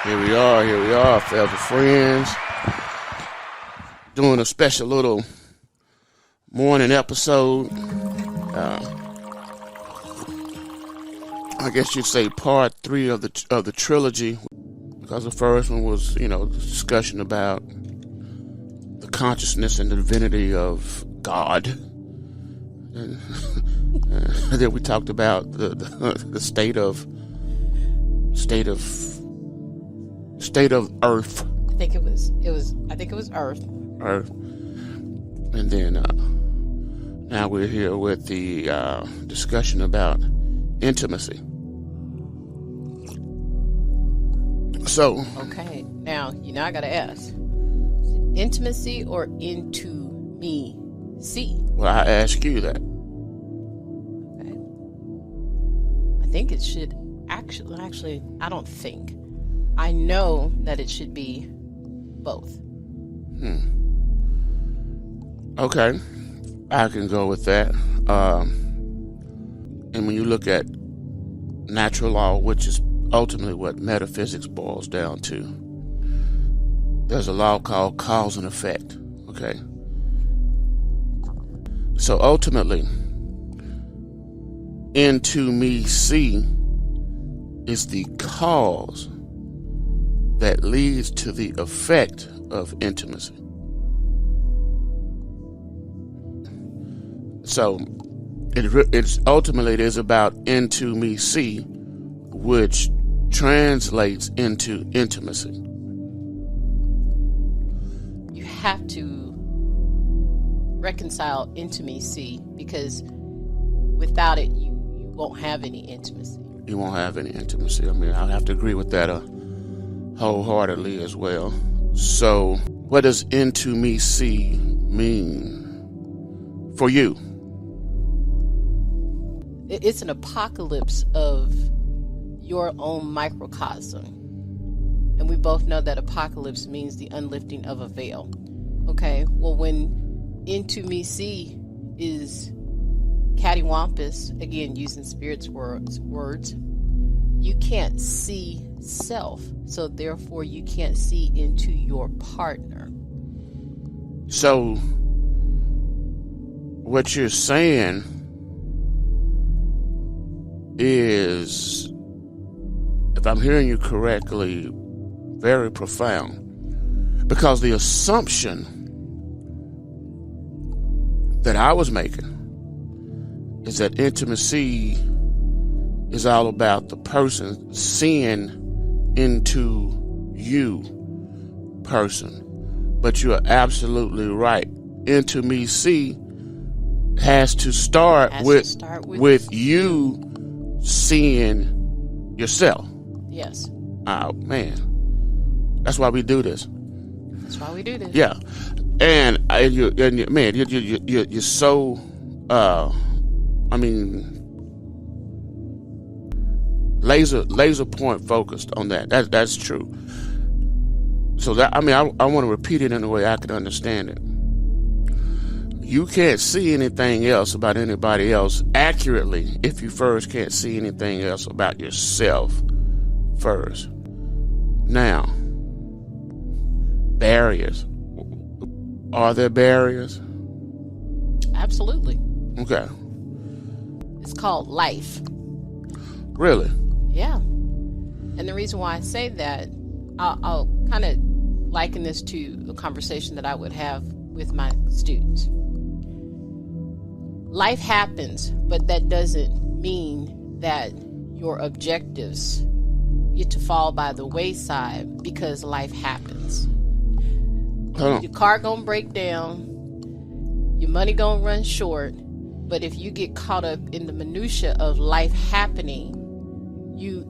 Here we are, fellow friends. Doing a special little morning episode. I guess you'd say part 3 of the trilogy, because the first one was, the discussion about the consciousness and the divinity of God. And then we talked about the state of Earth. I think it was Earth. Earth. And then now we're here with the discussion about intimacy. So okay, now I gotta ask: is it intimacy or into me? See? Well, I ask you that. Okay. I think it should actually. I don't think. I know that it should be both. Okay, I can go with that. And when you look at natural law, which is ultimately what metaphysics boils down to, there's a law called cause and effect. Okay, so ultimately, into me see is the cause that leads to the effect of intimacy. So it's ultimately it is about into me see, which translates into intimacy. You have to reconcile intimacy, because without it, you won't have any intimacy. You won't have any intimacy. I mean, I'll have to agree with that wholeheartedly as well. So, what does into me see mean for you? It's an apocalypse of your own microcosm. And we both know that apocalypse means the unlifting of a veil. Okay, well, when into me see is cattywampus, again, using Spirit's words, you can't see self. So therefore, you can't see into your partner. So, what you're saying is, if I'm hearing you correctly, very profound, because the assumption that I was making is that intimacy is all about the person seeing into you, person. But you are absolutely right. Into me see has to start with you seeing yourself. Yes. Oh man, that's why we do this. That's why we do this. Yeah, and you're so. I mean, laser point focused on that. That's true. So that, I want to repeat it in a way I can understand it. You can't see anything else about anybody else accurately if you first can't see anything else about yourself first. Now, barriers. Are there barriers? Absolutely. Okay. It's called life. Really? Yeah. And the reason why I say that, I'll kind of liken this to a conversation that I would have with my students. Life happens, but that doesn't mean that your objectives get to fall by the wayside because life happens. Your car gonna break down, your money gonna run short, but if you get caught up in the minutia of life happening, you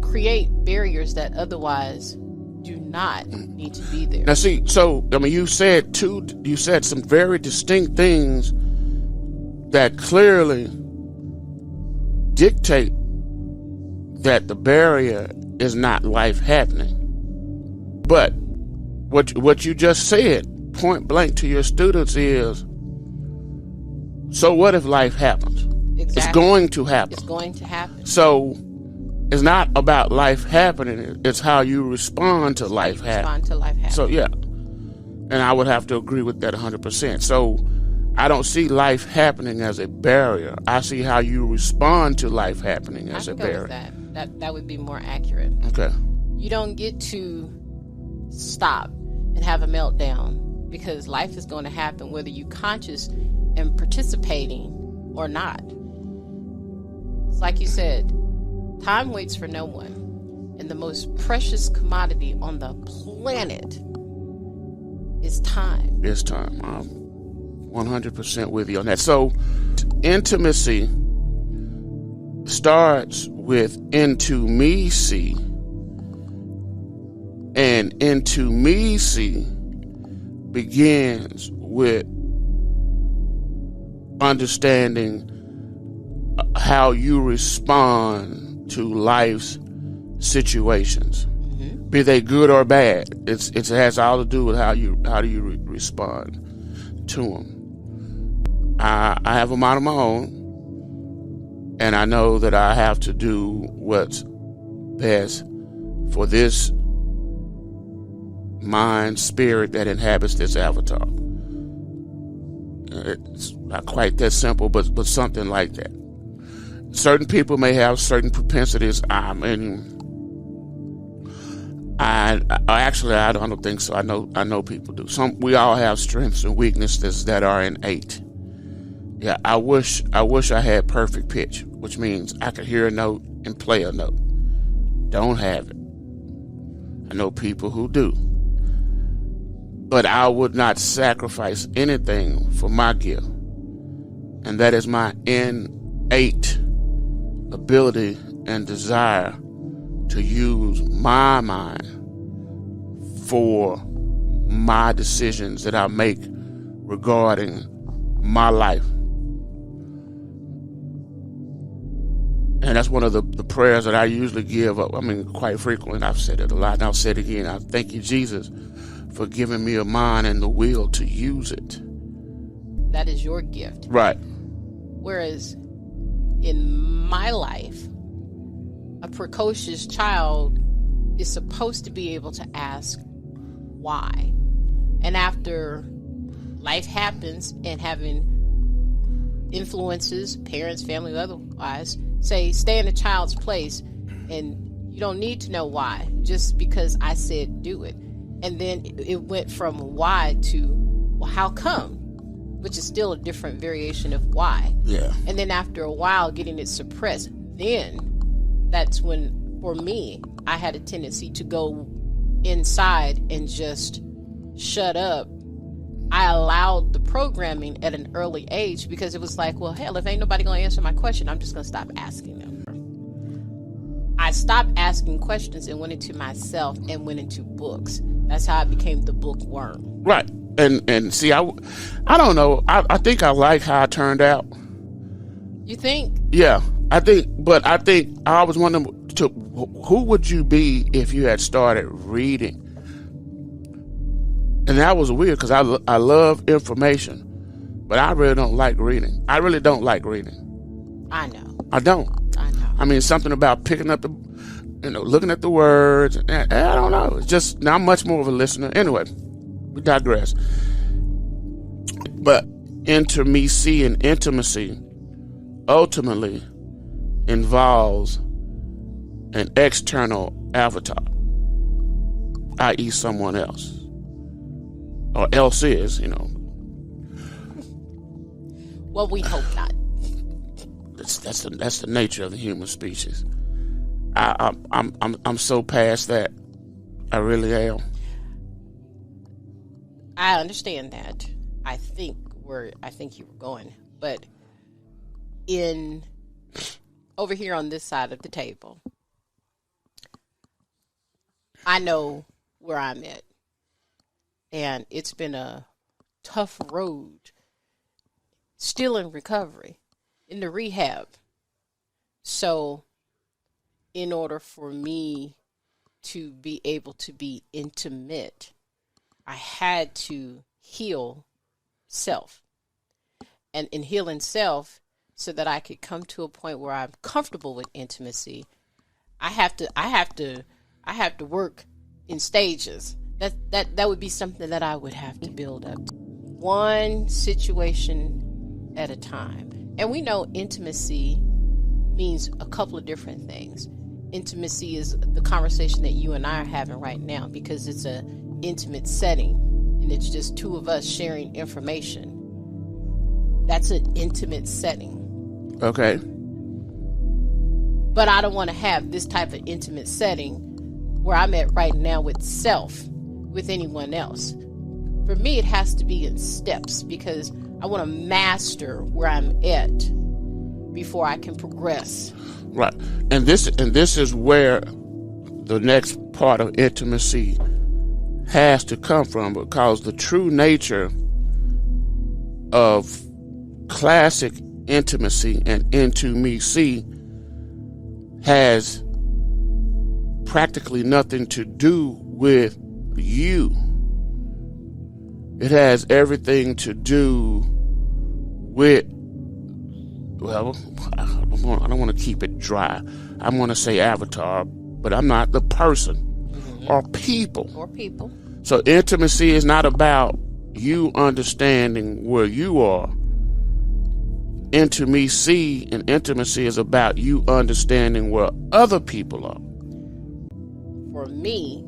create barriers that otherwise do not need to be there. Now see, so you said some very distinct things that clearly dictate that the barrier is not life happening. But what you just said point blank to your students is, so what if life happens? Exactly. It's going to happen. It's going to happen. So It's not about life happening. It's how you respond to life happening. So, yeah. And I would have to agree with that 100%. So, I don't see life happening as a barrier. I see how you respond to life happening as a barrier. That would be more accurate. Okay. You don't get to stop and have a meltdown, because life is going to happen whether you're conscious and participating or not. It's like you said, time waits for no one. And the most precious commodity on the planet is time. It's time. I'm 100% with you on that. So, intimacy starts with intimacy. And intimacy begins with understanding how you respond to life's situations, be they good or bad. It has all to do with how do you respond to them. I have a mind of my own, and I know that I have to do what's best for this mind, spirit that inhabits this avatar. It's not quite that simple, but something like that. Certain people may have certain propensities. I don't think so. I know people do. We all have strengths and weaknesses that are innate. Yeah, I wish I had perfect pitch, which means I could hear a note and play a note. Don't have it. I know people who do. But I would not sacrifice anything for my gift. And that is my innate ability and desire to use my mind for my decisions that I make regarding my life. And that's one of the prayers that I usually give up. I mean, quite frequently. I've said it a lot, and I'll say it again. I thank you, Jesus, for giving me a mind and the will to use it. That is your gift. Right. Whereas in my life, a precocious child is supposed to be able to ask why. And after life happens and having influences, parents, family, otherwise, say, stay in the child's place, and you don't need to know why, just because I said do it. And then it went from why to, well, how come? Which is still a different variation of why. Yeah. And then after a while, getting it suppressed, then that's when, for me, I had a tendency to go inside and just shut up. I allowed the programming at an early age because it was like, well, hell, if ain't nobody going to answer my question, I'm just going to stop asking them. I stopped asking questions and went into myself and went into books. That's how I became the bookworm. Right. And see, I don't know. I think I like how I turned out. You think? Yeah, I think I always wondered, who would you be if you had started reading? And that was weird because I love information, but I really don't like reading. I really don't like reading. I know. I don't. I know. I mean, something about picking up looking at the words. I don't know. It's just, now I'm much more of a listener. Anyway, we digress. But intimacy and intimacy ultimately involves an external avatar, i.e. someone else. Or else is, Well, we hope not. That's the nature of the human species. I'm so past that. I really am. I understand that. I think you were going, but over here on this side of the table, I know where I'm at. And it's been a tough road, still in recovery, in the rehab. So in order for me to be able to be intimate, I had to heal self. And in healing self, so that I could come to a point where I'm comfortable with intimacy, I have to work in stages. That would be something that I would have to build up. One situation at a time. And we know intimacy means a couple of different things. Intimacy is the conversation that you and I are having right now, because it's an intimate setting and it's just two of us sharing information. That's an intimate setting. Okay. But I don't want to have this type of intimate setting where I'm at right now with self, with anyone else. For me, it has to be in steps, because I want to master where I'm at before I can progress. Right. And this is where the next part of intimacy has to come from, because the true nature of classic intimacy and intimacy has practically nothing to do with you. It has everything to do with, well, I don't want to keep it dry. I'm going to say avatar, but I'm not, the person. Mm-hmm. Or people. So intimacy is not about you understanding where you are. Intimacy is about you understanding where other people are. For me,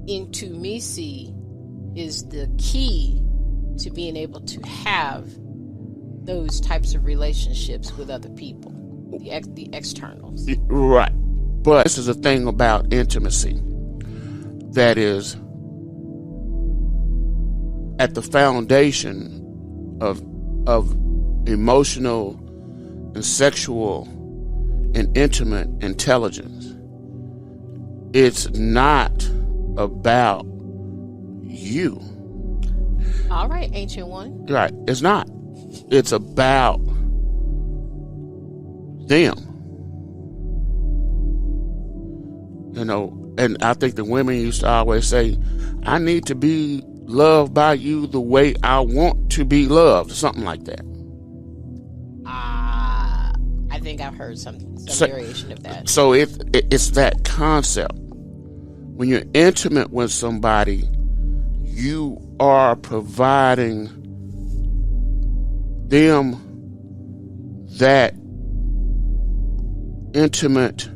intimacy is the key to being able to have those types of relationships with other people, the externals. Right. But this is a thing about intimacy that is at the foundation of emotional and sexual and intimate intelligence. It's not about you. All right, Ancient One. Right. It's not. It's about them. You know, and I think the women used to always say, I need to be loved by you the way I want to be loved, something like that. I think I've heard some variation of that. So it's that concept. When you're intimate with somebody, you are providing them that intimate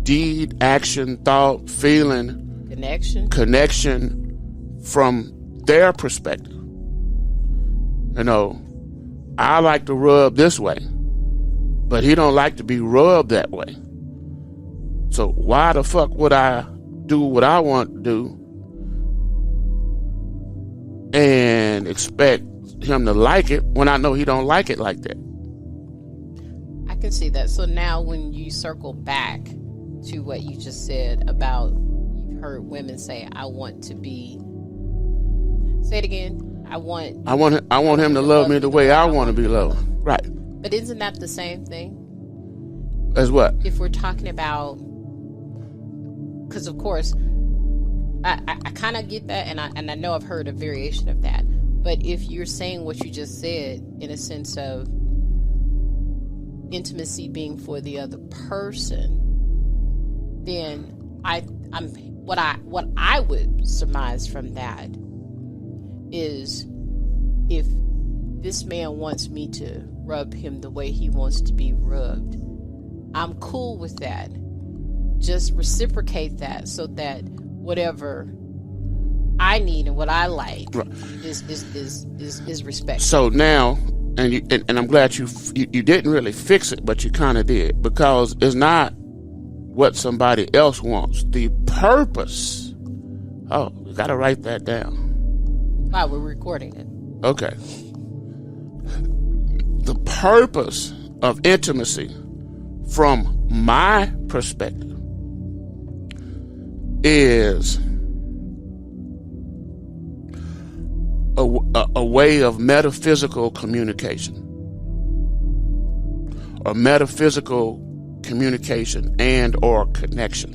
deed, action, thought, feeling, connection from their perspective. You know, I like to rub this way, but he don't like to be rubbed that way. So why the fuck would I do what I want to do and expect him to like it when I know he don't like it like that? I can see that. So now when you circle back to what you just said about, you've heard women say, I want to be, say it again. I want him to love me the way I want to be loved. Right. But isn't that the same thing? As what? If we're talking about, because of course, I kind of get that, and I know I've heard a variation of that. But if you're saying what you just said in a sense of intimacy being for the other person, then what I would surmise from that is, if this man wants me to rub him the way he wants to be rubbed, I'm cool with that. Just reciprocate that, so that whatever I need and what I like is respected. So now, and I'm glad you didn't really fix it, but you kind of did, because it's not what somebody else wants. The purpose. Oh, we got to write that down. Wow, we're recording it. Okay. The purpose of intimacy, from my perspective, is a way of metaphysical communication, or metaphysical communication and or connection.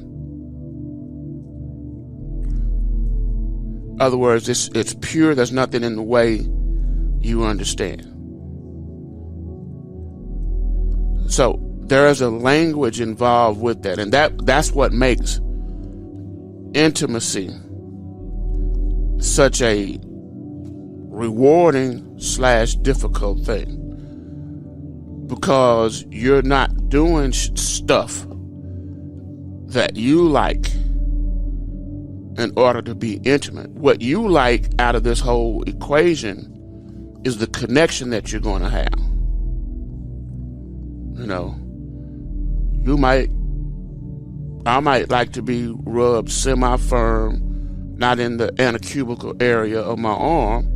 In other words, it's pure. There's nothing in the way you understand. So there is a language involved with that, and that's what makes intimacy such a rewarding / difficult thing, because you're not doing stuff that you like in order to be intimate. What you like out of this whole equation is the connection that you're going to have. You know, I might like to be rubbed semi-firm, not in the anacubical area of my arm,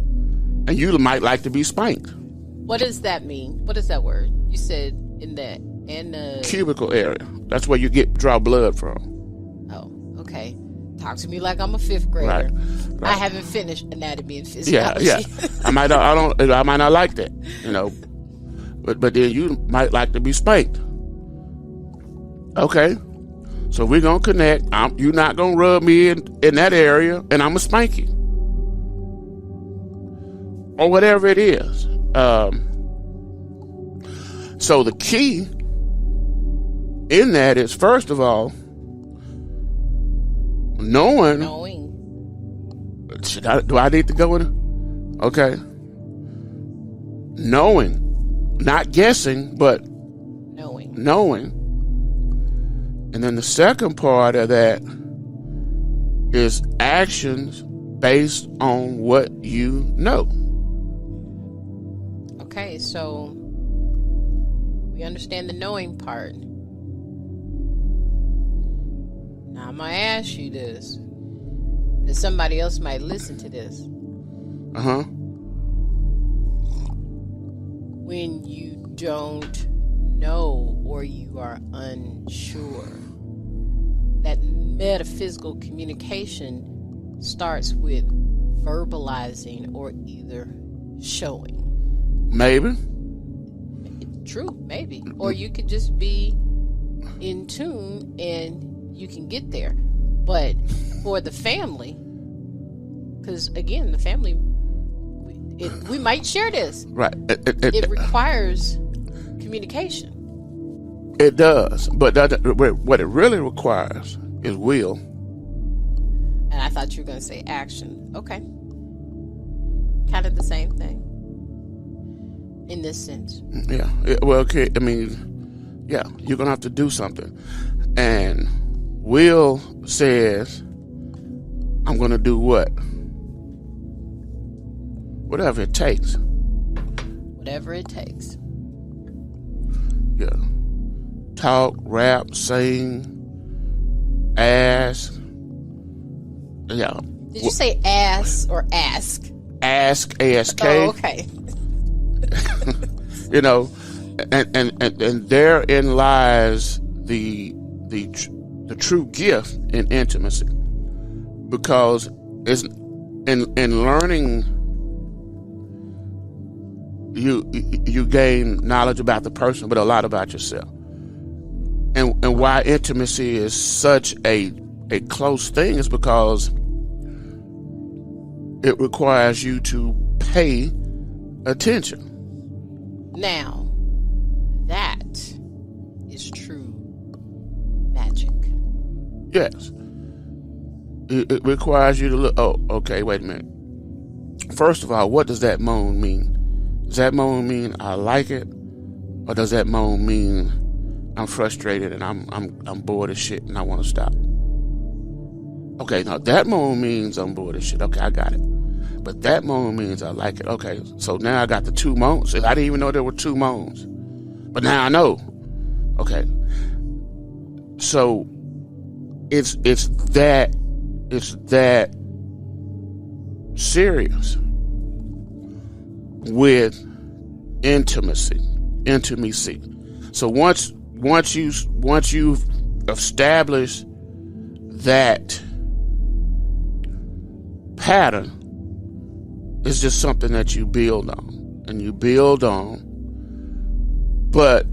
and you might like to be spanked. What does that mean? What is that word? You said in the cubicle area. That's where you draw blood from. Oh, okay. Talk to me like I'm a fifth grader. Right. I haven't finished anatomy and physiology. Yeah. I might not like that, you know. But then you might like to be spanked. Okay. So we're gonna connect. You're not gonna rub me in that area, and I'm gonna spank you. Or whatever it is. So the key in that is, first of all, knowing. Do I need to go in? Okay. Knowing. Not guessing, but knowing. And then the second part of that is actions based on what you know. Okay, so we understand the knowing part. Now I'm going to ask you this, because somebody else might listen to this. Uh-huh. When you don't know or you are unsure, that metaphysical communication starts with verbalizing or either showing. Maybe. True, maybe. Or you could just be in tune and you can get there. But for the family, because again, the family, we might share this. Right. It requires communication. It does. But what it really requires is will. And I thought you were going to say action. Okay. Kind of the same thing. In this sense. Yeah. Well, okay. I mean, yeah, you're going to have to do something. And will says, I'm going to do what? Whatever it takes. Whatever it takes. Yeah. Talk, rap, sing, ask. Yeah. Did you say ass or ask? Ask, ASK. Oh, okay. You know, and therein lies the true gift in intimacy, because it's in learning. You gain knowledge about the person, but a lot about yourself. And why intimacy is such a close thing is because it requires you to pay attention. Now, that is true magic. Yes. It requires you to look. Oh, okay, wait a minute. First of all, what does that moan mean? Does that moan mean I like it? Or does that moan mean I'm frustrated and I'm bored as shit and I want to stop? Okay, now that moan means I'm bored as shit. Okay, I got it. But that moan means I like it. Okay, so now I got the two moans. I didn't even know there were two moans. But now I know. Okay. So it's that serious with intimacy. So once you've established that pattern, it's just something that you build on and you build on. But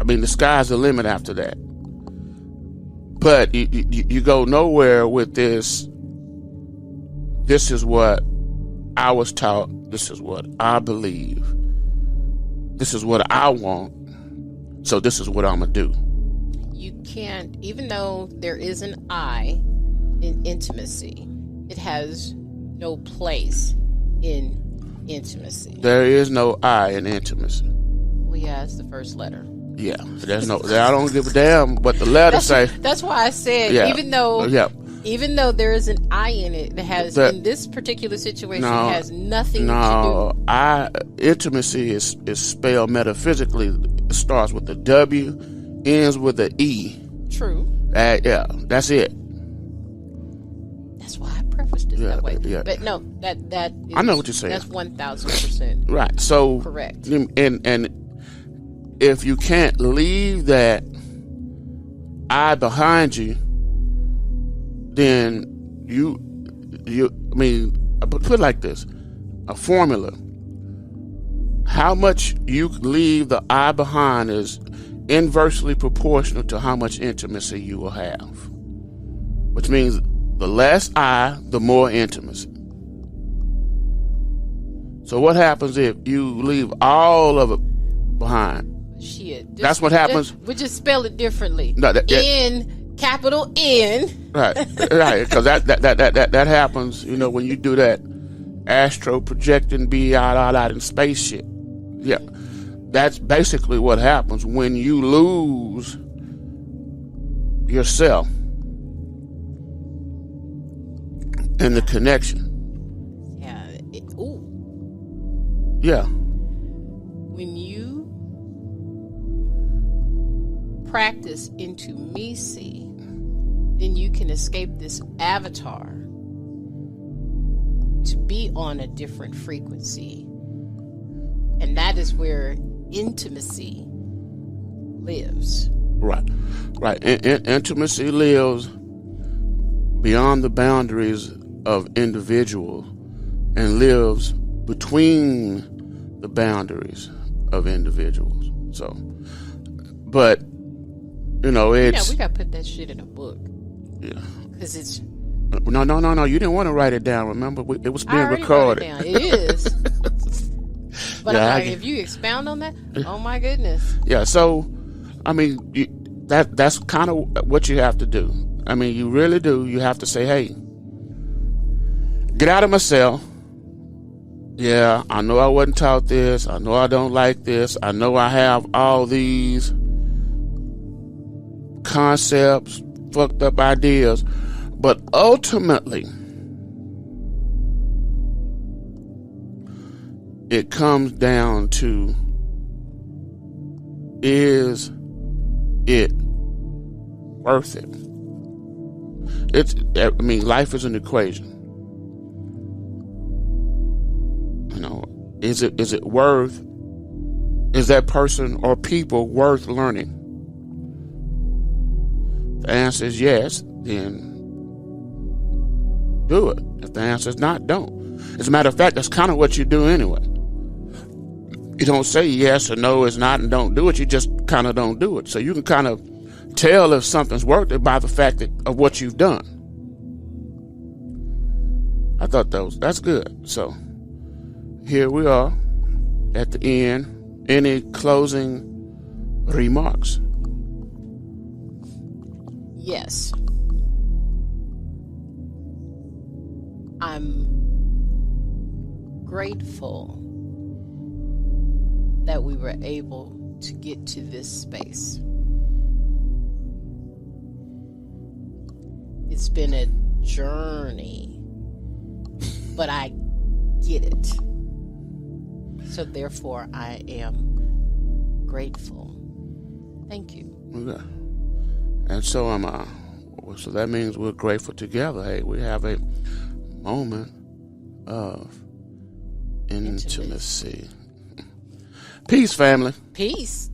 I mean, the sky's the limit after that. But you go nowhere with this. This is what I was taught. This is what I believe. this is what I want, so this is what I'm going to do. You can't, even though there is an I in intimacy, it has no place in intimacy. There is no I in intimacy. Well, yeah, it's the first letter. Yeah, there's no. I don't give a damn what the letter say. That's why I said, even though there is an I in it, that has in this particular situation has nothing to do. Intimacy is spelled metaphysically. It starts with a W, ends with an E. True. Yeah, that's it. That's why I prefaced it that way. Yeah. But no, that is, I know what you're saying. That's 1,000% right. So correct. And if you can't leave that I behind you, then put it like this: a formula. How much you leave the I behind is inversely proportional to how much intimacy you will have. Which means the less I, the more intimacy. So what happens if you leave all of it behind? Shit. That's what happens. We just spell it differently. No, N, capital N. Right, because that happens, when you do that astro projecting, be out in space shit. Yeah, that's basically what happens when you lose yourself and the connection. Yeah. Yeah. When you practice intimacy, then you can escape this avatar to be on a different frequency. And that is where intimacy lives. Right. Intimacy lives beyond the boundaries of individuals and lives between the boundaries of individuals. So, but, it's... we got to put that shit in a book. Yeah. Because it's... No. You didn't want to write it down, remember? It was being recorded. Wrote it down. It is. But if you expound on that, oh my goodness. Yeah, so, that's kind of what you have to do. You really do. You have to say, hey, get out of myself. Yeah, I know I wasn't taught this. I know I don't like this. I know I have all these concepts, fucked up ideas. But ultimately, it comes down to, is it worth it? Life is an equation. Is that person or people worth learning? If the answer is yes, then do it. If the answer is not, don't. As a matter of fact, that's kind of what you do anyway. You don't say yes or no, it's not, and don't do it. You just kind of don't do it. So you can kind of tell if something's worth it by the fact of what you've done. I thought that's good. So here we are at the end. Any closing remarks? Yes. I'm grateful that we were able to get to this space. It's been a journey, but I get it. So therefore, I am grateful. Thank you. Okay. And so am I. So that means we're grateful together. Hey, we have a moment of intimacy. Peace, family. Peace.